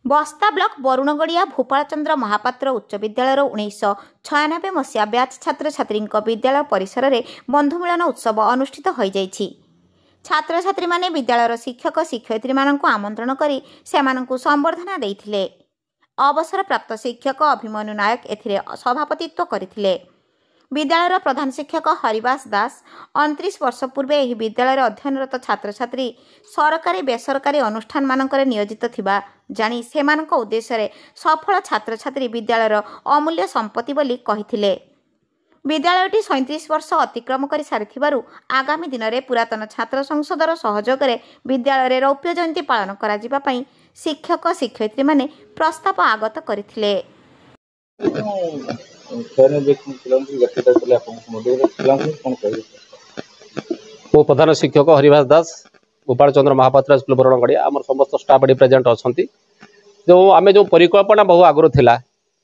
बस्ता ब्लॉक बरुणगड़िया भूपालचंद्र महापात्र उच्च विद्यालय 1996 मसीहा ब्याच छात्र छात्री विद्यालय परिसर में बंधुमिलन उत्सव अनुष्ठित हो जाइछि। छात्र छात्री माने विद्यालय शिक्षक शिक्षयित्री मानक आमंत्रण करी सेमानंकु संबर्धना देइथिले। अवसर प्राप्त शिक्षक अभिमन्यु नायक एथिरे सभापतित्व करथिले। विद्यालय प्रधान शिक्षक हरिवास दास 29 वर्ष पूर्व यह विद्यालय अध्ययनरत छात्र छात्री सरकारी बेसरकारी अनुष्ठान मानकरे नियोजित थिबा जानी सेमानक उद्देश्य सफल छात्र छात्री विद्यालय अमूल्य संपत्ति बोली कहिथिले। विद्यालयटी 37 वर्ष अतिक्रम कर सारी आगामी दिन में पुरातन छात्र संसदर सहयोग में विद्यालय रौप्य जयंती पालन करा शिक्षक शिक्षयित्री माने प्रस्ताव आगत करथिले। मो प्रधान शिक्षक हरिवास दास भूपालचंद्र महापात्र स्कूल बरुणगड़िया आम समस्त स्टाफ एटी प्रेजेंट अच्छा जो आम जो परिकल्पना बहु आगुरी थिला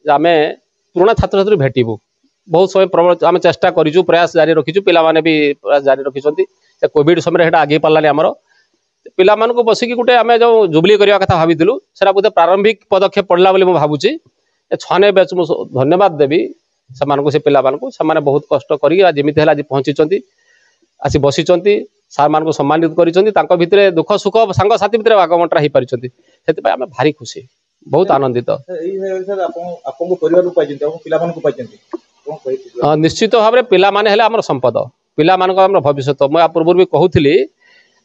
आम पुराणा छात्र छात्री भेटू बहुत समय प्रबल आम चेष्टा करूँ प्रयास जारी रखीचु पिला माने भी प्रयास जारी रखिंट कोविड समय आगे पारानी आमर पिला मानक बसिकी गोटे आम जो जुबली करने कथा भाविलु से बोधे प्रारंभिक पदक्षेप पड़ला बोली मुझे भावुची 96 बैच मुझे धन्यवाद देवी से पिला मानक से बहुत कष्ट करमती है आज पहुँची आसी बसी सार मान सम्मानित कर दुख सुख सांगसाथी भितर आगमंटा हो पारी से आम भारी खुशी बहुत आनंदित। निश्चित भाव में पिला माने आम संपद पिला मान भविष्य मुझे पूर्व भी कहूली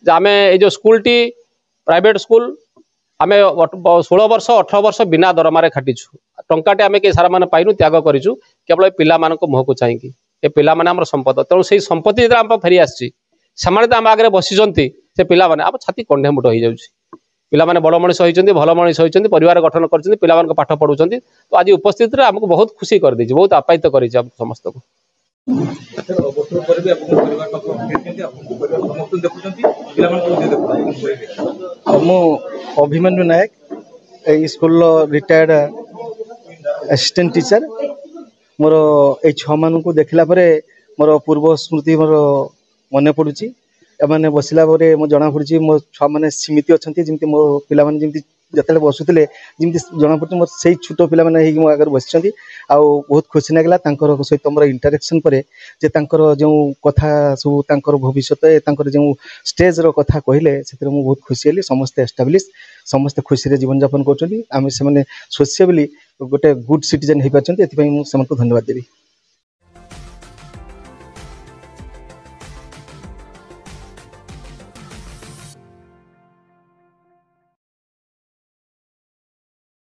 आम ये स्कूल टी प्राइवेट स्कूल आम 16 वर्ष 18 वर्ष बिना दरमारे खाटिछु टंकाटे आम के सारा मान पाइनु त्याग करूँ केवल पिला मान मुह को चाहिए ये पिला माने आम संपद तेणु से संपत्ति जो आम फेरी आसी आम आगे बसी से पिला माने आम छाती कंढे मुट हो जाऊँगी पिला माने बड़ मनीष होती भल मनीष होती परिवार गठन कर पिला पाठ पढ़ुंट तो आज उपस्थित आमको बहुत खुशी कर देछि बहुत आप्यायित कर समस्त को। मु Abhimanyu Nayak school retired assistant teacher मोर ये 6 मान को देखला मोर पूर्व स्मृति मोर मन पड़ुची एमाने बसला मो जना पड़ी मो छुआ मैंने सीमित अच्छा जमी मो पिला जिते बसुले जमी जना पड़ी मोर से छोट पिला मो आगे बसी बहुत खुशी लगे सहित मोर इंटरेक्शन पर जो कथा सब भविष्य जो स्टेज रो कथा कहले से बहुत खुशी हली समस्ते एस्टाब्लिश समस्ते खुशी जीवन यापन कर सोशियबली गोटे गुड सिटीजन हो पार्टी धन्यवाद देवी।